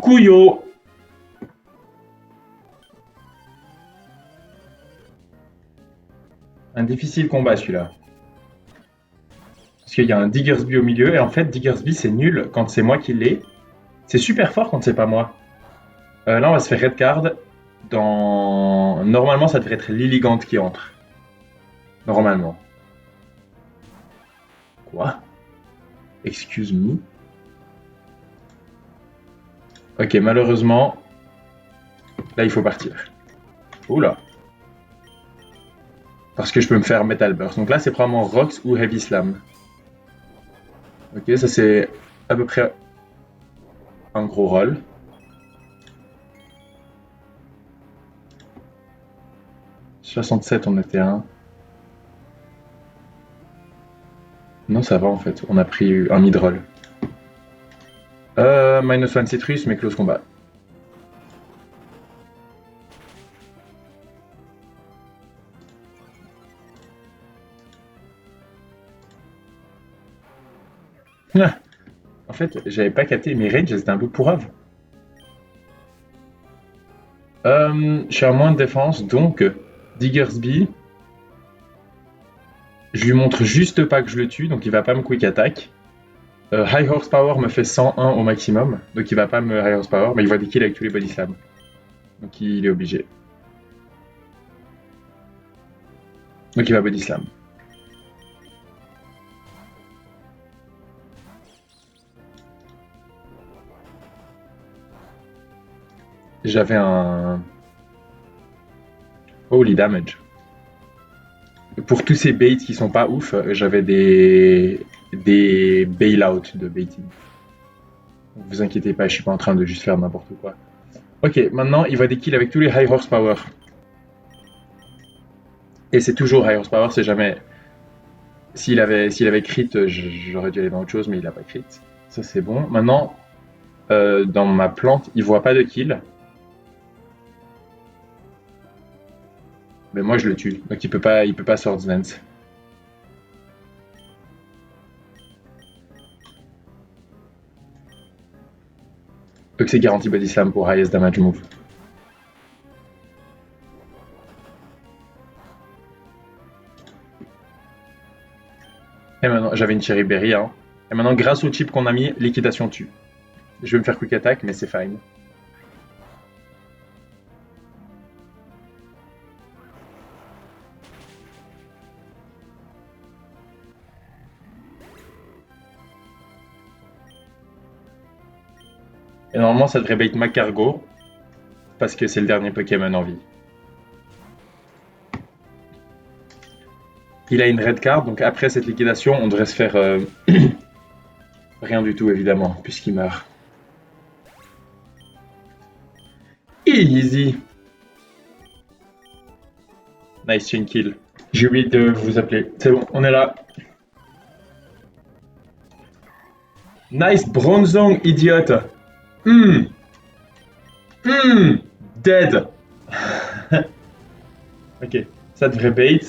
Couillot. Un difficile combat celui-là. Parce qu'il y a un Diggersby au milieu, et en fait Diggersby c'est nul quand c'est moi qui l'ai. C'est super fort quand c'est pas moi. Là on va se faire red card. Normalement ça devrait être Lilligant qui entre. Normalement. Quoi? Excuse me. Ok, malheureusement, là il faut partir. Oula. Parce que je peux me faire Metal Burst. Donc là c'est probablement Rocks ou Heavy Slam. Ok, ça c'est à peu près un gros roll. « 67 on était un. Non ça va en fait, on a pris un mid-roll. -1 citrus mais close combat. En fait, j'avais pas capté, mes ranges c'était un peu pourrave. Je suis à moins de défense, donc Diggersby. Je lui montre juste pas que je le tue, donc il va pas me quick attack. High Horsepower me fait 101 au maximum, donc il va pas me High Horsepower, mais il voit des kills avec tous les body slams. Donc il est obligé. Donc il va body slam. J'avais un holy damage. Pour tous ces baits qui sont pas ouf, j'avais des bail-out de baiting. Donc vous inquiétez pas, je suis pas en train de juste faire n'importe quoi. Ok, maintenant il voit des kills avec tous les high horsepower. Et c'est toujours high horsepower, c'est jamais. S'il avait crit, j'aurais dû aller dans autre chose, mais il a pas crit. Ça c'est bon. Maintenant, dans ma plante, il voit pas de kill. Mais moi je le tue, donc il peut pas Swords Dance. Donc c'est garanti body slam pour highest damage move. Et maintenant, j'avais une cherry berry, hein. Et maintenant, grâce au chip qu'on a mis, liquidation tue. Je vais me faire quick attack, mais c'est fine. Et normalement, ça devrait bait Macargo, parce que c'est le dernier Pokémon en vie. Il a une red card, donc après cette liquidation, on devrait se faire rien du tout, évidemment, puisqu'il meurt. Easy. Nice chain kill. J'ai oublié de vous appeler. C'est bon, on est là. Nice Bronzong, idiote. Dead. Ok, ça devrait bait.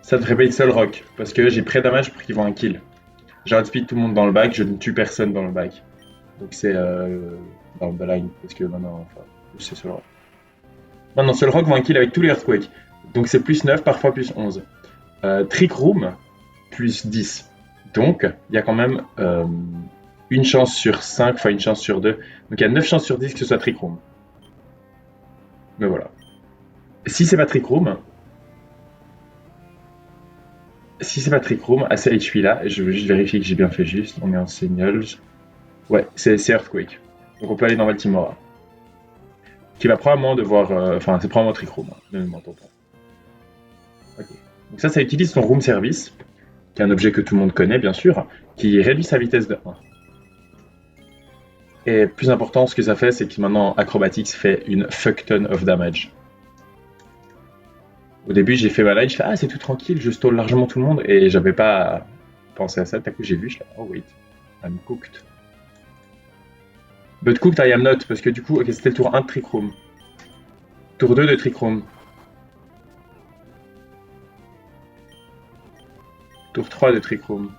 Ça devrait bait seul rock, parce que j'ai pré-damage pour qu'il voit un kill. J'outspeed tout le monde dans le back, je ne tue personne dans le back. Donc c'est dans the line, parce que maintenant, enfin, c'est seul rock. Maintenant, seul rock voit un kill avec tous les earthquakes. Donc c'est plus 9, parfois plus 11. Trick Room, plus 10. Donc, il y a quand même une chance sur 5, enfin une chance sur 2. Donc il y a 9 chances sur 10 que ce soit Trick Room. Mais voilà. Si c'est pas Trick Room, à ce HP là, je veux juste vérifier que j'ai bien fait juste. On est en Signals. Ouais, c'est Earthquake. Donc on peut aller dans Baltimore. Qui va probablement devoir. Enfin, c'est probablement Trick Room, hein, ne m'entends pas. Ok. Donc ça utilise son Room Service, qui est un objet que tout le monde connaît, bien sûr, qui réduit sa vitesse de 1. Et plus important, ce que ça fait, c'est que maintenant Acrobatics fait une fuck ton of damage. Au début, j'ai fait ma line, je fais ah, c'est tout tranquille, je stall largement tout le monde, et j'avais pas pensé à ça. D'un coup, j'ai vu, je fais oh wait, I'm cooked. But cooked I am not, parce que du coup, ok, c'était le tour 1 de Trick Room. Tour 2 de Trick Room. Tour 3 de Trick Room.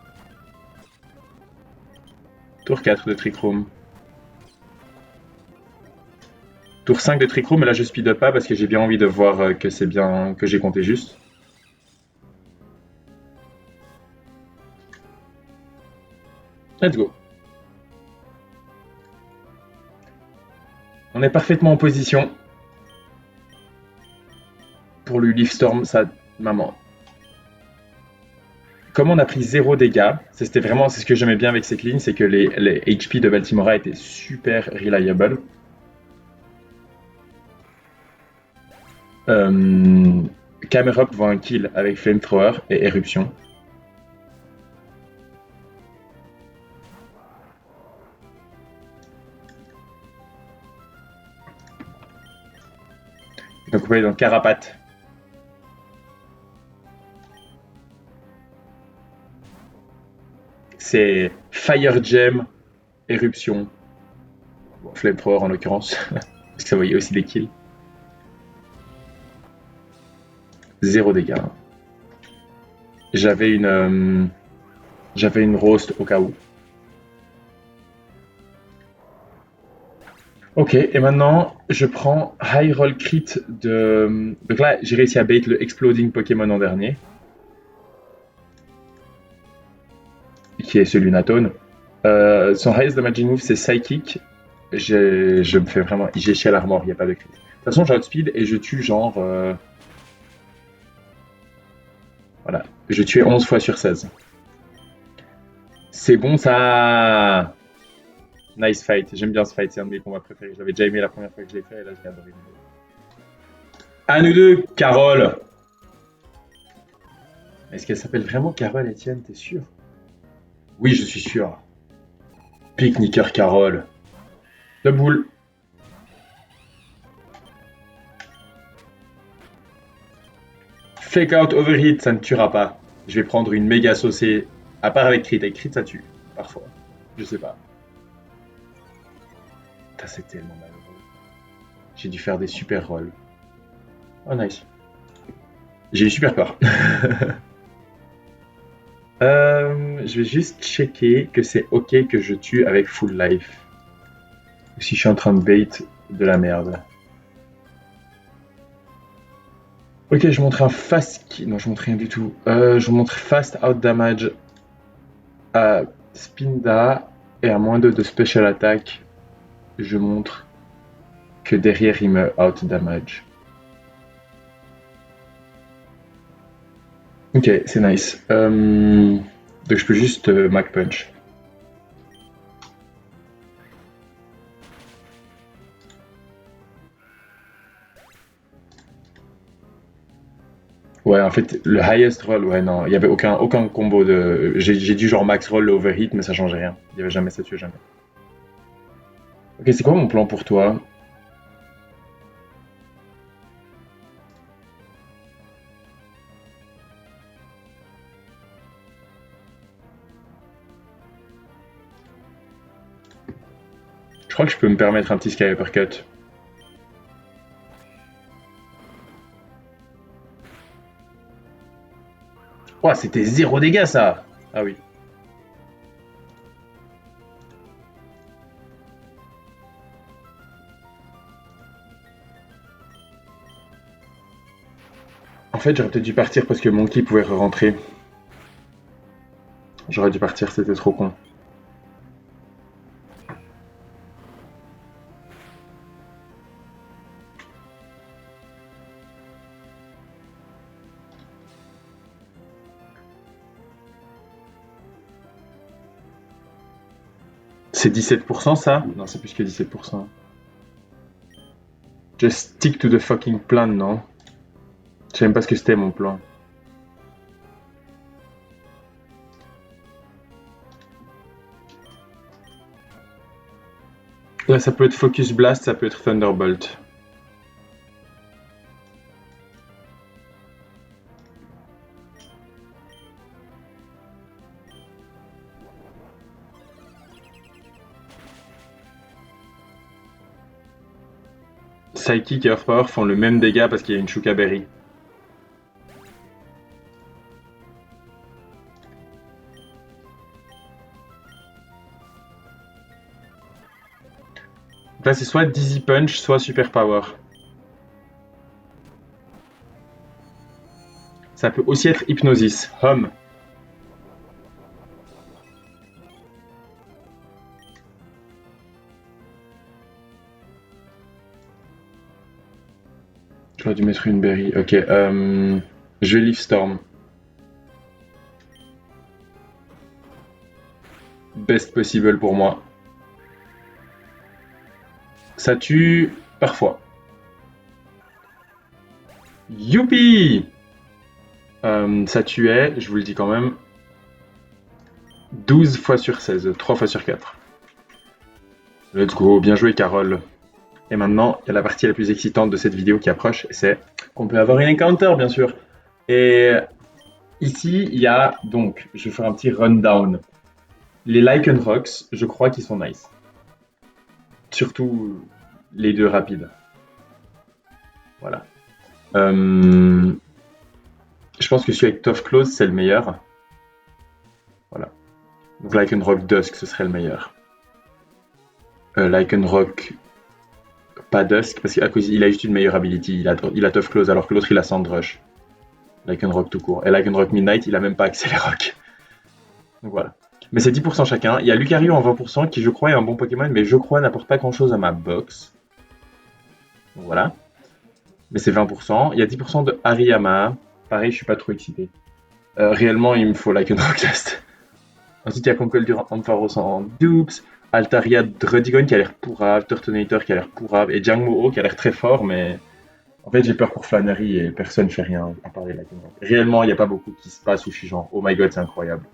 Tour 4 de Trichrome. Tour 5 de Trichrome, mais là je speed up pas parce que j'ai bien envie de voir que c'est bien, que j'ai compté juste. Let's go. On est parfaitement en position pour lui Leaf Storm sa maman. Comme on a pris 0 dégâts, c'était vraiment c'est ce que j'aimais bien avec ces cleans, c'est que les HP de Baltimora étaient super reliable. Camerop voit un kill avec Flamethrower et Éruption. Donc on peut aller dans Carapace. C'est Fire Gem, Éruption. Bon, Flamethrower en l'occurrence, parce que ça voyait aussi des kills. 0 dégâts. J'avais une roast au cas où. Ok, et maintenant je prends High Roll Crit de. Donc là, j'ai réussi à bait le Exploding Pokémon en dernier, qui est ce Lunatone. Son highest damaging move c'est Psychic. Je me fais vraiment. J'ai l'armor, il n'y a pas de crit. De toute façon, j'ai outspeed et je tue genre. Voilà. Je tuais 11 fois sur 16. C'est bon ça. Nice fight. J'aime bien ce fight, c'est un de mes combats préférés. Je l'avais déjà aimé la première fois que je l'ai fait et là j'ai adoré. À nous deux, Carole. Est-ce qu'elle s'appelle vraiment Carole, Etienne, t'es sûr? Oui, je suis sûr. Pique-niqueur Carole. De boule. Fake out overheat, ça ne tuera pas. Je vais prendre une méga saucée. À part avec crit. Avec crit, ça tue. Parfois. Je sais pas. Putain, c'est tellement malheureux. J'ai dû faire des super rolls. Oh, nice. J'ai eu super peur. Je vais juste checker que c'est ok que je tue avec full life. Si je suis en train de bait de la merde. Ok, je montre un fast. Non, je montre rien du tout. Je montre fast out damage à Spinda et à moins 2 de special attack. Je montre que derrière il me out damage. Ok, c'est nice. Donc je peux juste Mac Punch. Ouais, en fait, le highest roll, ouais, non, il n'y avait aucun combo de. J'ai dû genre max roll le overheat, mais ça changeait rien. Il n'y avait jamais ça tue jamais. Ok, c'est quoi mon plan pour toi? Je crois que je peux me permettre un petit Sky Uppercut. Oh, c'était 0 dégâts ça! Ah oui. En fait, j'aurais peut-être dû partir parce que Monkey pouvait rentrer. J'aurais dû partir, c'était trop con. C'est 17% ça? Non, c'est plus que 17%. Just stick to the fucking plan, non? Je sais même pas ce que c'était mon plan. Là, ça peut être Focus Blast, ça peut être Thunderbolt. Psychic et Earth Power font le même dégât parce qu'il y a une Shuka Berry. Là, c'est soit Dizzy Punch, soit Super Power. Ça peut aussi être Hypnosis. Hum. J'aurais dû mettre une berry. Ok, je vais Leaf Storm. Best possible pour moi. Ça tue parfois. Youpi! Ça tuait, je vous le dis quand même, 12 fois sur 16, 3 fois sur 4. Let's go, bien joué Carole. Et maintenant, il y a la partie la plus excitante de cette vidéo qui approche, c'est qu'on peut avoir une encounter, bien sûr. Et ici, il y a donc, je vais faire un petit rundown. Les Lycanrocs, je crois qu'ils sont nice. Surtout les deux rapides. Voilà. Je pense que celui avec Tough Claws, c'est le meilleur. Voilà. Donc Lycanroc Dusk, ce serait le meilleur. Lycanroc pas Dusk, parce qu'à cause il a juste une meilleure ability. Il a Tough Claws, alors que l'autre il a Sandrush. Lycanroc tout court. Et Lycanroc Midnight, il a même pas Accéléroc. Donc voilà. Mais c'est 10% chacun. Il y a Lucario en 20% qui, je crois, est un bon Pokémon, mais je crois n'apporte pas grand chose à ma box. Donc voilà. Mais c'est 20%. Il y a 10% de Hariyama. Pareil, je suis pas trop excité. Réellement, il me faut Lycanroc Last. Ensuite, il y a Conkeldurr Ampharos en dupes. Altaria Druddigon qui a l'air pourrave. Turtonator qui a l'air pourrave. Et Jangmo-O qui a l'air très fort, mais en fait, j'ai peur pour Flannery et personne ne fait rien à parler de Lycanroc. Réellement, il n'y a pas beaucoup qui se passe où je suis genre, oh my god, c'est incroyable.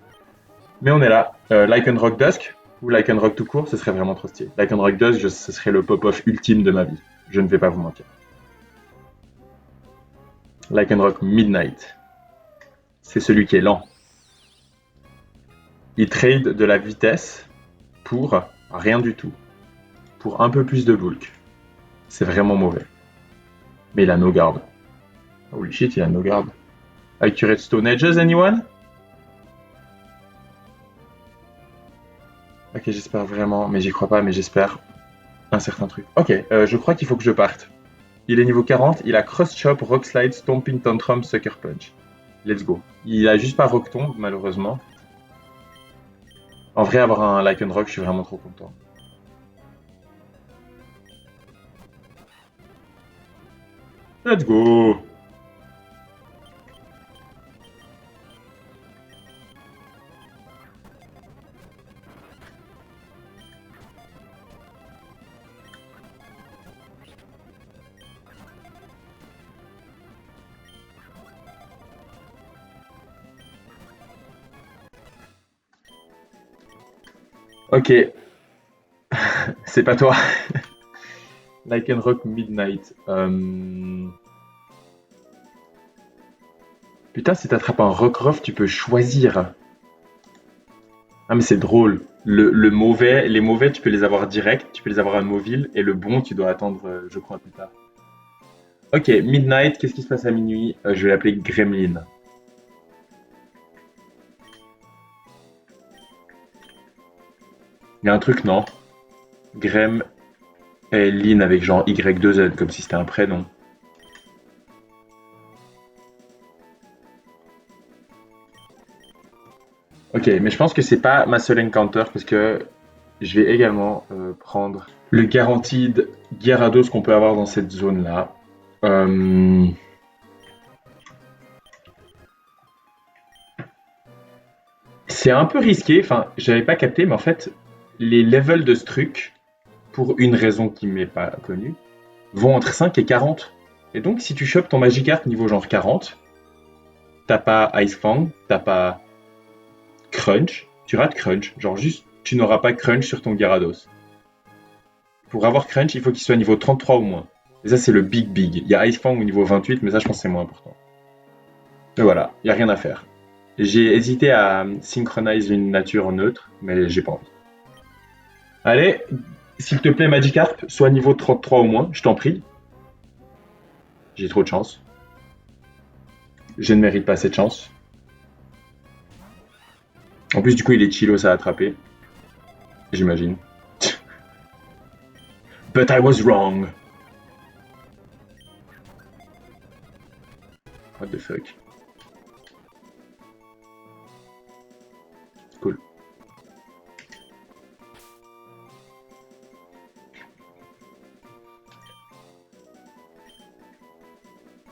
Mais on est là. Lycanroc Dusk ou Lycanroc tout court, ce serait vraiment trop stylé. Lycanroc Dusk, ce serait le pop-off ultime de ma vie. Je ne vais pas vous mentir. Lycanroc Midnight, c'est celui qui est lent. Il trade de la vitesse pour rien du tout. Pour un peu plus de bulk. C'est vraiment mauvais. Mais il a no guard. Holy shit, il a no guard. Accurate Stone Edges, anyone? Ok, j'espère vraiment, mais j'y crois pas, mais j'espère un certain truc. Ok, je crois qu'il faut que je parte. Il est niveau 40, il a Cross Chop, Rock Slide, Stomping Tantrum, Sucker Punch. Let's go. Il a juste pas Rock Tomb, malheureusement. En vrai, avoir un Lycanroc, je suis vraiment trop content. Let's go. Ok, c'est pas toi. Lycanroc Midnight. Putain, si t'attrapes un Rockruff, tu peux choisir. Ah, mais c'est drôle. Le mauvais, les mauvais, tu peux les avoir direct, tu peux les avoir à Mauville, et le bon, tu dois attendre, je crois, plus tard. Ok, Midnight, qu'est-ce qui se passe à minuit? Je vais l'appeler Gremlin. Il y a un truc, non? Grem et Lin avec genre Y2Z, comme si c'était un prénom. Ok, mais je pense que c'est pas ma seule encounter parce que je vais également prendre le Guaranteed Gyarados qu'on peut avoir dans cette zone-là. Euh, C'est un peu risqué, enfin, j'avais pas capté, mais en fait, les levels de ce truc, pour une raison qui m'est pas connue, vont entre 5 et 40. Et donc, si tu chopes ton Magikarp niveau genre 40, t'as pas Ice Fang, t'as pas Crunch, tu rates Crunch. Genre juste, tu n'auras pas Crunch sur ton Gyarados. Pour avoir Crunch, il faut qu'il soit niveau 33 au moins. Et ça, c'est le big big. Il y a Ice Fang au niveau 28, mais ça, je pense que c'est moins important. Et voilà, il n'y a rien à faire. J'ai hésité à synchroniser une nature neutre, mais j'ai pas envie. Allez, s'il te plaît, Magikarp, sois niveau 33 au moins, je t'en prie. J'ai trop de chance. Je ne mérite pas cette chance. En plus, du coup, il est chillos à attraper. J'imagine. But I was wrong. What the fuck? Cool.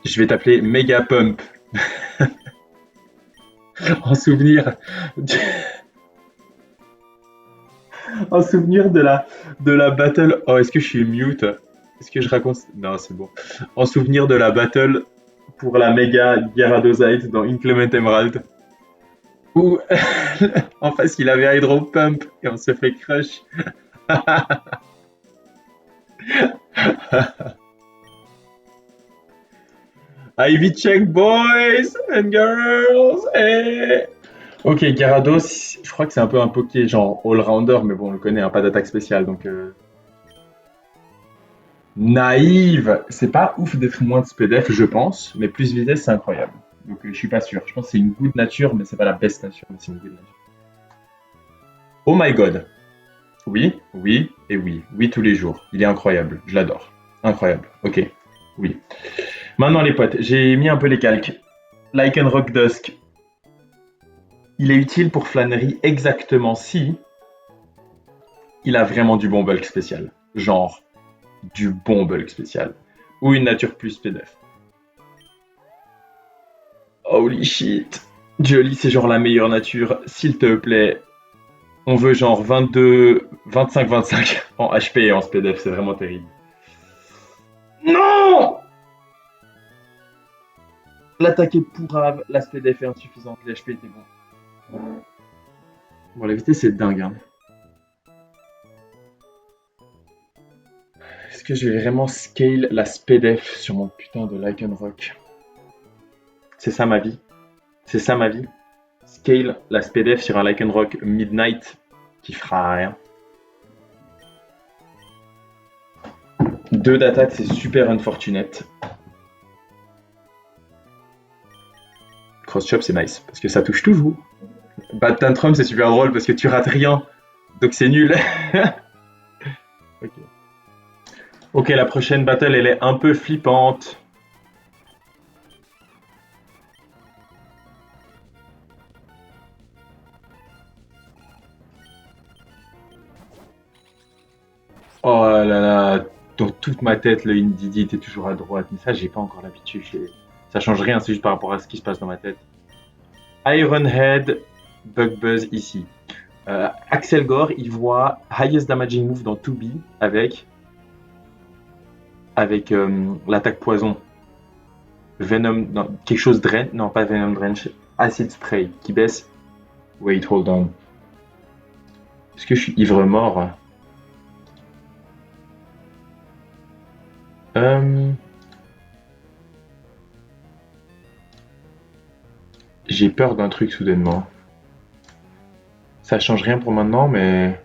Je vais t'appeler Mega Pump. En souvenir du- en souvenir de la battle. Oh, est-ce que je suis mute? Est-ce que je raconte? Non, c'est bon. En souvenir de la battle pour la méga Gyarados dans Inclement Emerald, où en face il avait Hydro Pump et on se fait crush. Ivy check boys and girls. Eh. Ok, Gyarados, je crois que c'est un peu un poké genre all-rounder, mais bon, on le connaît, hein, pas d'attaque spéciale, donc naïve, c'est pas ouf d'être moins de SPDF, je pense, mais plus vitesse, c'est incroyable. Donc je suis pas sûr. Je pense que c'est une good nature, mais c'est pas la best nature, mais c'est une good nature. Oh my god. Oui, oui et oui. Oui tous les jours. Il est incroyable. Je l'adore. Incroyable. Ok. Oui. Maintenant les potes, j'ai mis un peu les calques. Lycanroc Dusk. Il est utile pour flânerie exactement si il a vraiment du bon bulk spécial. Genre, du bon bulk spécial. Ou une nature plus SPDF. Holy shit. Jolly, c'est genre la meilleure nature. S'il te plaît, on veut genre 22, 25, 25 en HP et en SPDF. C'est vraiment terrible. Non. L'attaque est pourrave, la SPDF est insuffisante, l'HP était bon. Bon, la vitesse c'est dingue. Hein. Est-ce que je vais vraiment scale la SPDF sur mon putain de Lycanroc? C'est ça ma vie. C'est ça ma vie. Scale la SPDF sur un Lycanroc Midnight qui fera rien. 2 d'attaque, c'est super unfortunate. Cross chop, c'est nice parce que ça touche toujours. Bad Tantrum, c'est super drôle parce que tu rates rien. Donc c'est nul. Ok. Ok, la prochaine battle, elle est un peu flippante. Oh là là, dans toute ma tête, le Indidi était toujours à droite. Mais ça, j'ai pas encore l'habitude. Ça change rien, c'est juste par rapport à ce qui se passe dans ma tête. Ironhead, Bug Buzz ici. Axel Gore, il voit Highest Damaging Move dans 2B avec l'attaque poison. Venom, non, quelque chose Drench, non pas Venom Drench, Acid Spray qui baisse. Wait, hold on. Est-ce que je suis ivre mort? euh, J'ai peur d'un truc soudainement. Ça change rien pour maintenant, mais.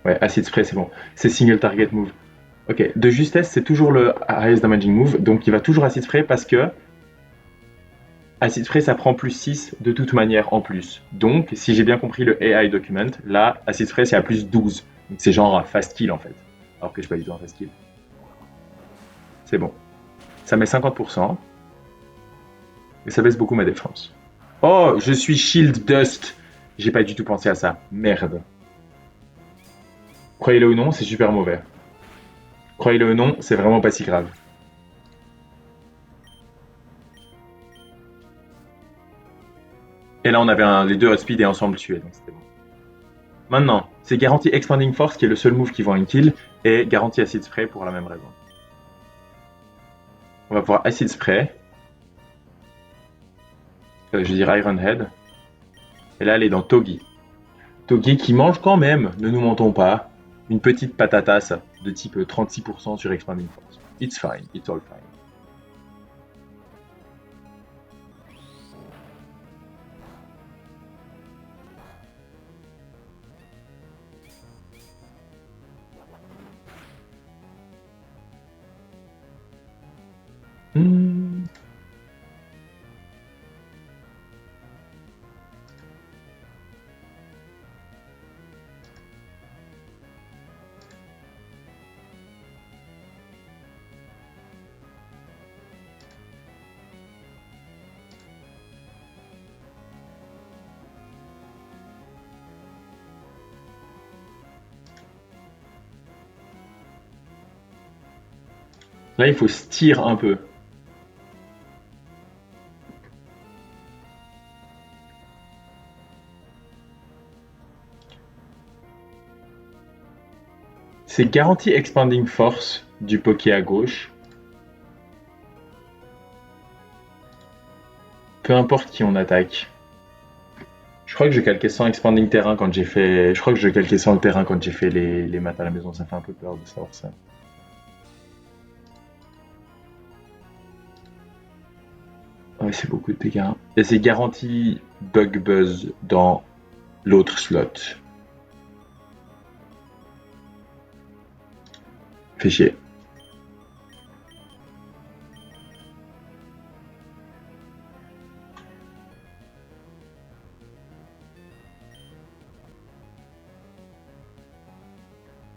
Ouais, Acid Spray, c'est bon. C'est single target move. Ok, de justesse, c'est toujours le highest damaging move, donc il va toujours Acid Spray parce que Acid Spray, ça prend plus 6 de toute manière en plus. Donc, si j'ai bien compris le AI document, là, Acid Spray, c'est à plus 12. Donc c'est genre un fast kill en fait. Alors que je suis pas du tout un fast kill. C'est bon. Ça met 50%, mais ça baisse beaucoup ma défense. Oh, je suis Shield Dust. J'ai pas du tout pensé à ça. Merde. Croyez-le ou non, c'est super mauvais. Croyez-le ou non, c'est vraiment pas si grave. Et là, on avait les deux Outspeed et ensemble tués, donc c'était bon. Maintenant, c'est garantie Expanding Force qui est le seul move qui vaut un kill, et garantie Acid Spray pour la même raison. On va pouvoir Acid Spray, je veux dire Iron Head, et là, elle est dans Togi. Togi qui mange quand même, ne nous mentons pas, une petite patatasse de type 36% sur Expanding Force. It's fine, it's all fine. Hmm. Là, il faut se tirer un peu. C'est garantie expanding force du poké à gauche. Peu importe qui on attaque. Je crois que je calquais 100 expanding terrain quand j'ai fait. Je crois que je calquais 100 le terrain quand j'ai fait les maths à la maison. Ça fait un peu peur de savoir ça. Ouais, c'est beaucoup de dégâts. Et c'est garanti bug buzz dans l'autre slot. Fait chier.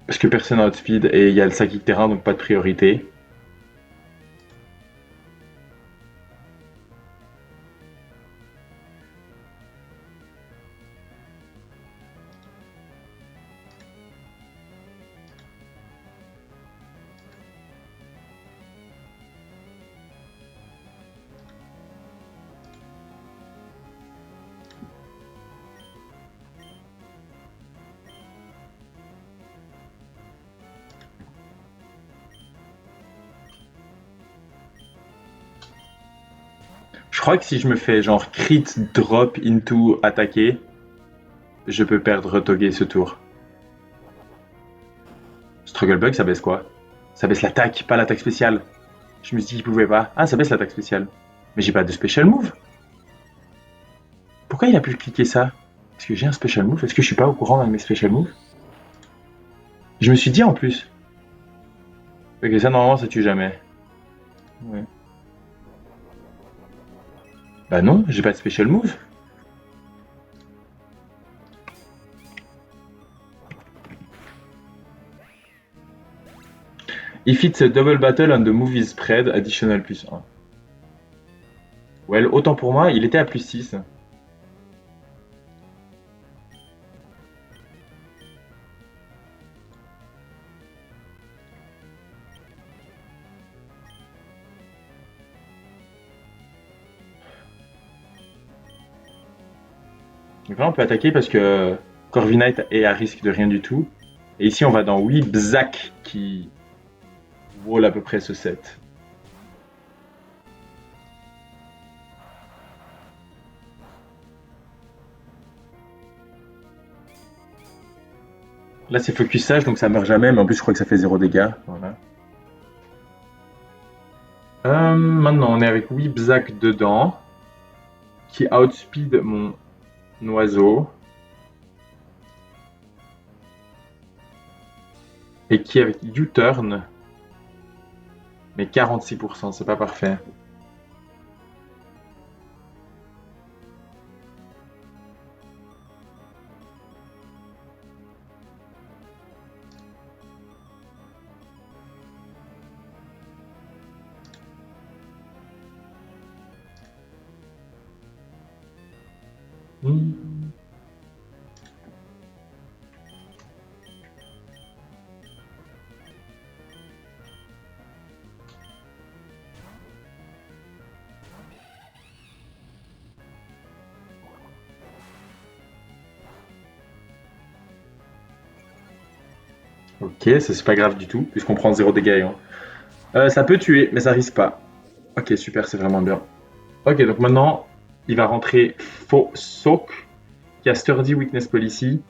Parce que personne n'a outspeed et il y a le psychic terrain donc pas de priorité. Je crois que si je me fais genre crit drop into attaquer, je peux perdre Toge ce tour. Struggle bug, ça baisse quoi? Ça baisse l'attaque, pas l'attaque spéciale. Je me suis dit qu'il pouvait pas. Ah, ça baisse l'attaque spéciale. Mais j'ai pas de special move. Pourquoi il a pu cliquer ça? Est-ce que j'ai un special move? Est-ce que je suis pas au courant de mes special moves? Je me suis dit en plus. Ok, ça normalement ça tue jamais. Ouais. Bah non, j'ai pas de special move. If it's a double battle on the move is spread, additional plus 1. Well, autant pour moi, il était à plus 6. Donc là, on peut attaquer parce que Corviknight est à risque de rien du tout. Et ici, on va dans Weebzak qui vaut à peu près ce set. Là, c'est focus sage, donc ça meurt jamais, mais en plus, je crois que ça fait 0 dégâts. Voilà. Maintenant, on est avec Weebzak dedans, qui outspeed mon oiseau, et qui avec U-turn, mais 46%, c'est pas parfait. Hmm. Ok, c'est pas grave du tout, puisqu'on prend 0 dégâts. Hein. Ça peut tuer, mais ça risque pas. Ok, super, c'est vraiment bien. Ok, donc maintenant, il va rentrer Faux Soak, qui a Sturdy Weakness Policy.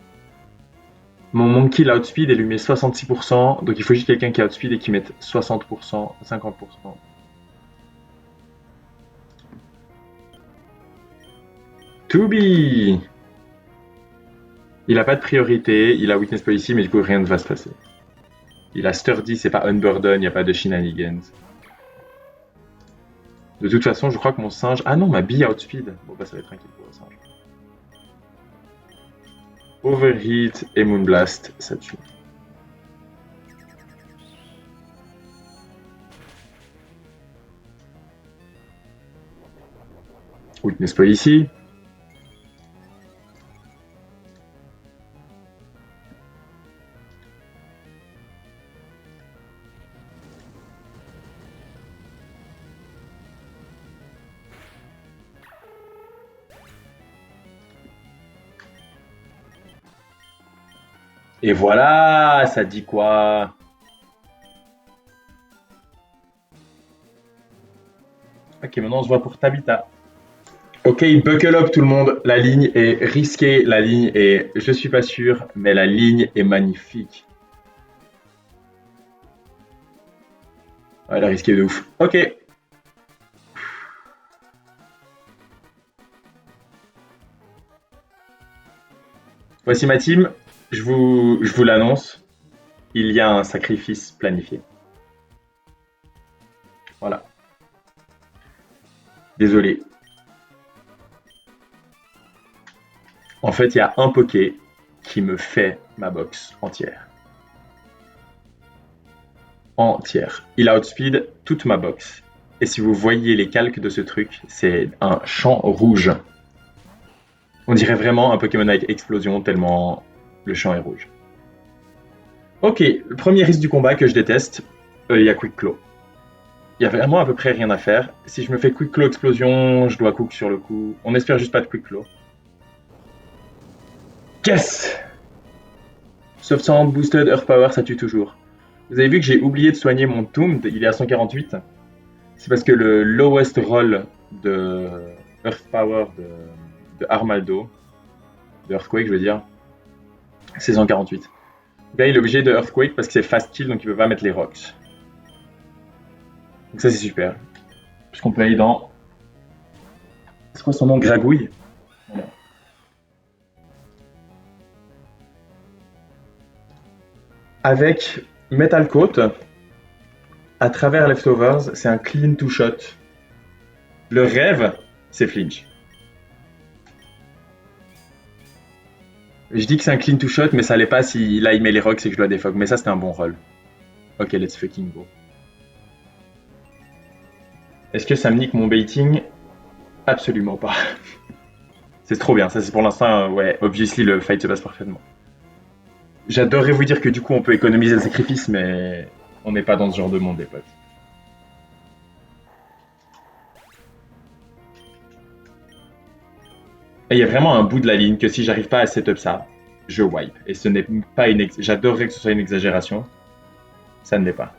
Mon Monkey l'outspeed et lui met 66%, donc il faut juste quelqu'un qui outspeed et qui mette 60%, 50%. To be! Il a pas de priorité, il a Weakness Policy, mais du coup rien ne va se passer. Il a Sturdy, c'est pas Unburden, il n'y a pas de shenanigans. De toute façon, je crois que mon singe. Ah non, ma bille outspeed. Bon, bah ça va être tranquille pour le singe. Overheat et Moonblast, ça tue. Weakness Policy. Et voilà, ça dit quoi? Ok, maintenant on se voit pour Tabitha. Ok, buckle up tout le monde. La ligne est risquée, la ligne est, je suis pas sûr, mais la ligne est magnifique. Ouais, elle est risquée de ouf. Ok, voici ma team. Je vous l'annonce. Il y a un sacrifice planifié. Voilà. Désolé. En fait, il y a un poké qui me fait ma box entière. Entière. Il outspeed toute ma box. Et si vous voyez les calques de ce truc, c'est un champ rouge. On dirait vraiment un Pokémon avec explosion tellement le champ est rouge. Ok, le premier risque du combat que je déteste, il y a Quick Claw. Il y a vraiment à peu près rien à faire. Si je me fais Quick Claw explosion, je dois cook sur le coup. On espère juste pas de Quick Claw. Yes! Soft Sand, Boosted, Earth Power, ça tue toujours. Vous avez vu que j'ai oublié de soigner mon Tomb, il est à 148. C'est parce que le lowest roll de Earth Power de Armaldo, de Earthquake je veux dire, c'est 148. Là il est obligé de Earthquake parce que c'est fast kill donc il peut pas mettre les rocks. Donc ça c'est super. Puisqu'on peut aller dans... C'est quoi son nom? Gragouille. Voilà. Avec Metal Coat, à travers Leftovers, c'est un clean to shot. Le rêve, c'est flinch. Je dis que c'est un clean to shot, mais ça l'est pas si là il met les rocks et que je dois défog. Mais ça c'était un bon roll. Ok, let's fucking go. Est-ce que ça me nique mon baiting? Absolument pas. C'est trop bien, ça c'est pour l'instant, ouais, obviously le fight se passe parfaitement. J'adorerais vous dire que du coup on peut économiser le sacrifice, mais on n'est pas dans ce genre de monde, les potes. Et il y a vraiment un bout de la ligne que si j'arrive pas à setup ça, je wipe. Et ce n'est pas une. J'adorerais que ce soit une exagération. Ça ne l'est pas.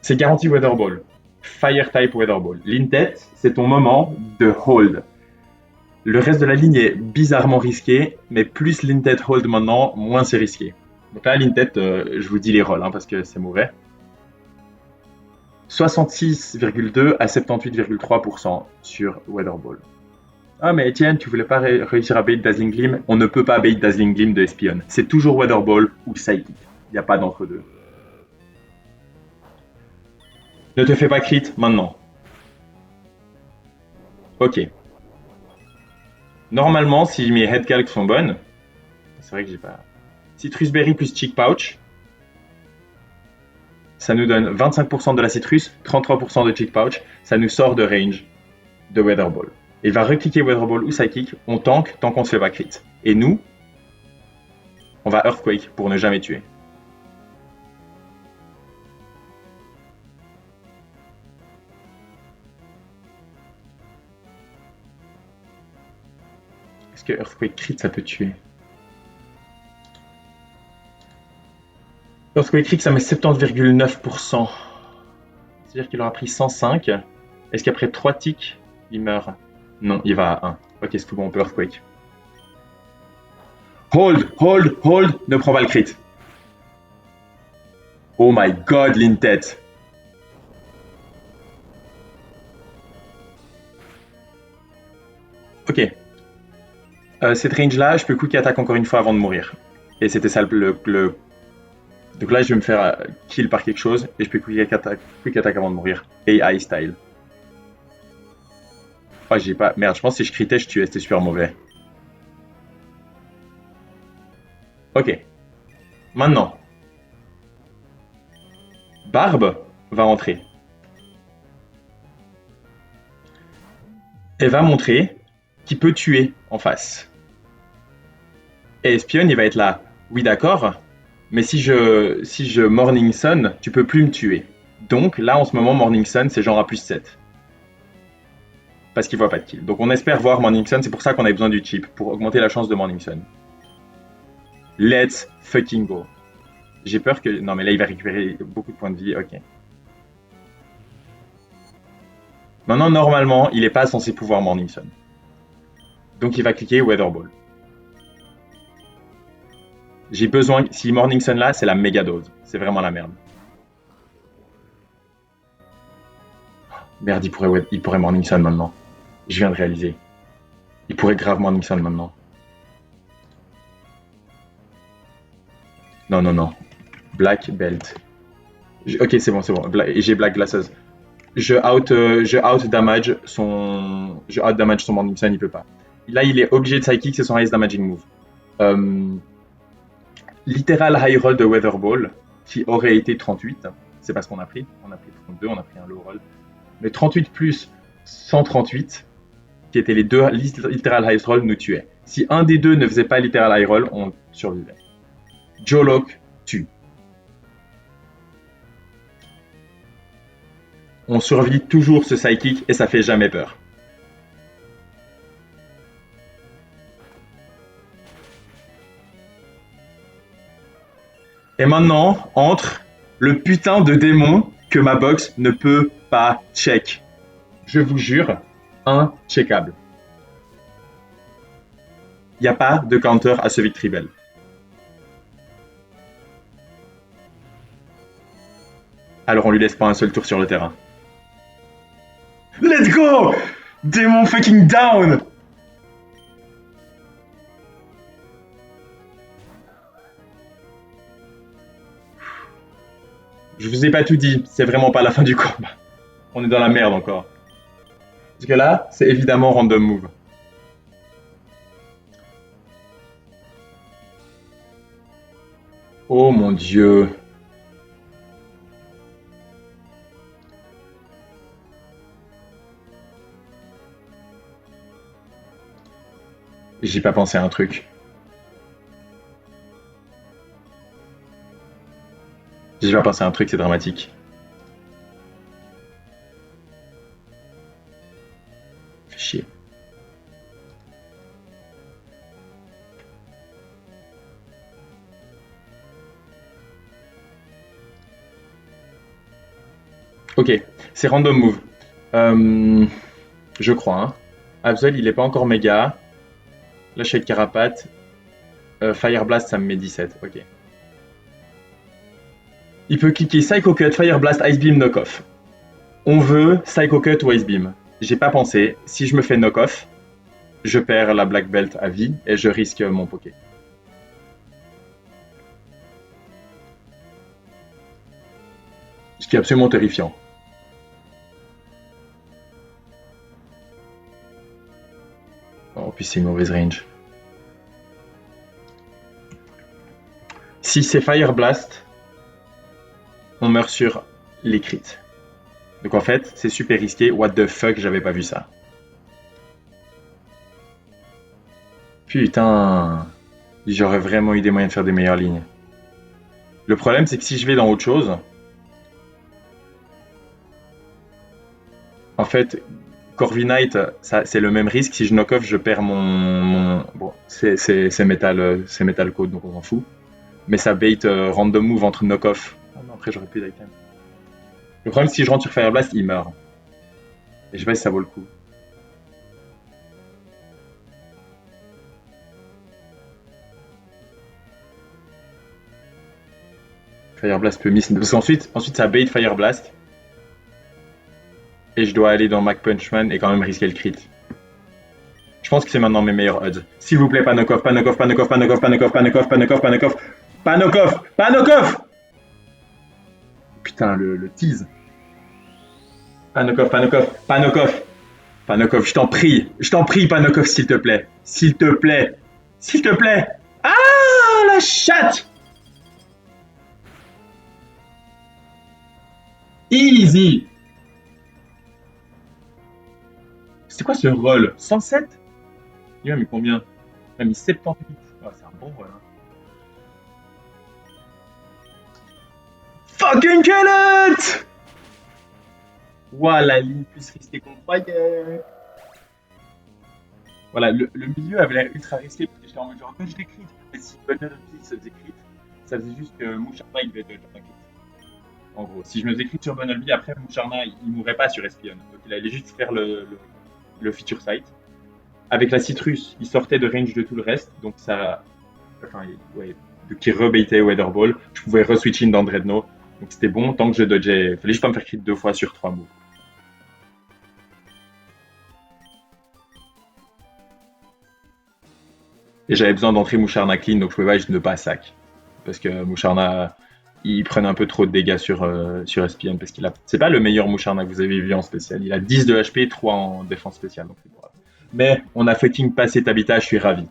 C'est garanti Weather Ball. Fire type Weather Ball. L'intet, c'est ton moment de hold. Le reste de la ligne est bizarrement risqué, mais plus l'intet hold maintenant, moins c'est risqué. Donc là, l'intet, je vous dis les rolls hein, parce que c'est mauvais. 66,2 à 78,3% sur Weather Ball. Ah mais Etienne, tu voulais pas réussir à bait Dazzling Gleam? On ne peut pas bait Dazzling Gleam de Espion. C'est toujours Weather Ball ou Psychic. Il n'y a pas d'entre deux. Ne te fais pas crit maintenant. Ok. Normalement, si mes head calcs sont bonnes, c'est vrai que j'ai pas. Citrus Berry plus Cheek Pouch, ça nous donne 25% de la citrus, 33% de Cheek Pouch, ça nous sort de range de Weather Ball. Il va recliquer Weather Ball ou Psychic, on tank tant qu'on se fait pas crit. Et nous, on va Earthquake pour ne jamais tuer. Est-ce que Earthquake crit ça peut tuer? Earthquake crit ça met 70,9%. C'est-à-dire qu'il aura pris 105. Est-ce qu'après 3 ticks, il meurt? Non, il va à 1. Ok, c'est tout bon, on peut Earthquake. Hold, hold, hold, ne prends pas le crit. Oh my god, Lintet. Ok. Cette range-là, je peux quick attack encore une fois avant de mourir. Et c'était ça le. Donc là, je vais me faire kill par quelque chose et je peux quick attack avant de mourir. AI style. Oh, j'ai pas. Merde, je pense que si je critais, je tuais. C'était super mauvais. Ok. Maintenant. Barbe va entrer. Elle va montrer qu'il peut tuer en face. Et Espion, il va être là. Oui, d'accord. Mais si je Morning Sun, tu peux plus me tuer. Donc là, en ce moment, Morning Sun, c'est genre à plus 7. parce qu'il voit pas de kill. Donc on espère voir Morning Sun, c'est pour ça qu'on a besoin du chip, pour augmenter la chance de Morning Sun. Let's fucking go. J'ai peur que... Non mais là il va récupérer beaucoup de points de vie, ok. Maintenant normalement il est pas censé pouvoir Morning Sun. Donc il va cliquer Weather Ball. J'ai besoin... Si Morning Sun là, c'est la méga dose. C'est vraiment la merde. Merde, il pourrait Morning Sun maintenant. Je viens de réaliser. Il pourrait grave Morning Sun maintenant. Non, non, non. Black Belt. Ok, c'est bon, c'est bon. J'ai Black Glasses. Je out damage son Morning Sun, il peut pas. Là, il est obligé de Psychic, c'est son highest damaging move. Littéral high roll de Weather Ball, qui aurait été 38. C'est pas ce qu'on a pris. On a pris 32, on a pris un low roll. Mais 38 plus 138, qui étaient les deux littéral high roll, nous tuaient. Si un des deux ne faisait pas littéral high roll, on survivait. Jolok tue. On survit toujours ce psychic et ça fait jamais peur. Et maintenant, entre le putain de démon que ma box ne peut pas check. Je vous jure, incheckable. Il n'y a pas de counter à ce Victory Bell. Alors on lui laisse pas un seul tour sur le terrain. Let's go! Démon fucking down! Je vous ai pas tout dit, c'est vraiment pas la fin du combat. On est dans la merde encore. Parce que là, c'est évidemment random move. Oh mon dieu. J'ai pas pensé à un truc. J'ai pas pensé à un truc, c'est dramatique. Fais chier. Ok, c'est random move. Je crois. Hein. Absol, il est pas encore méga. Là, Shake Carapace. Fire Blast, ça me met 17. Ok. Il peut cliquer Psycho Cut, Fire Blast, Ice Beam, Knock Off. On veut Psycho Cut ou Ice Beam. J'ai pas pensé. Si je me fais Knock Off, je perds la Black Belt à vie et je risque mon Poké. Ce qui est absolument terrifiant. Oh, puis c'est une mauvaise range. Si c'est Fire Blast, on meurt sur les crits. Donc en fait, c'est super risqué. What the fuck, j'avais pas vu ça. Putain, j'aurais vraiment eu des moyens de faire des meilleures lignes. Le problème, c'est que si je vais dans autre chose, en fait, Corviknight, c'est le même risque. Si je knock off, je perds mon... Bon, c'est metal code, donc on s'en fout. Mais ça bait random move entre knock off. Ah non, après j'aurais plus d'item. Le problème, si je rentre sur Fire Blast, il meurt. Et je sais pas si ça vaut le coup. Fire Blast peut miss. Parce qu'ensuite ça bait Fire Blast. Et je dois aller dans Mac Punchman et quand même risquer le crit. Je pense que c'est maintenant mes meilleurs odds. S'il vous plaît, pas knock off, pas knock off, pas knock off, pas knock off, pas knock off, pas knock off, pas knock off, pas knock off, pas knock off, pas knock off. Putain, le tease. Pas knock off, pas knock off, pas knock off. Pas knock off, je t'en prie, pas knock off, s'il te plaît. S'il te plaît. S'il te plaît. Ah, la chatte. Easy. C'est quoi ce roll? 107? Il m'a mis combien? Il m'a mis 78. Oh, c'est un bon roll. Hein. Fucking kill it! Ouah, la ligne plus risquée qu'on croyait. Voilà, le milieu avait l'air ultra risqué parce que j'étais en mode genre, dodge des crits. Et si Bundle se faisait crit, ça faisait juste que Musharna il devait dodge un crit. En gros, si je me faisais crit sur Bundle après Musharna il mourrait pas sur Espion. Donc il allait juste faire le feature sight. Avec la citrus, il sortait de range de tout le reste, donc ça. Enfin, ouais, qui rebaitait Weatherball. Je pouvais re-switch in dans Dreadnought. Donc c'était bon tant que je dodgeais. Fallait juste pas me faire crit 2 fois sur 3 moves. Et j'avais besoin d'entrer Musharna clean, donc je pouvais pas juste ne pas sac. Parce que Musharna, il prenait un peu trop de dégâts sur SPN. Parce qu'il a. C'est pas le meilleur Musharna que vous avez vu en spécial. Il a 10 de HP, 3 en défense spéciale. Donc c'est pas grave. Mais on a fucking passé Tabitha, je suis ravi.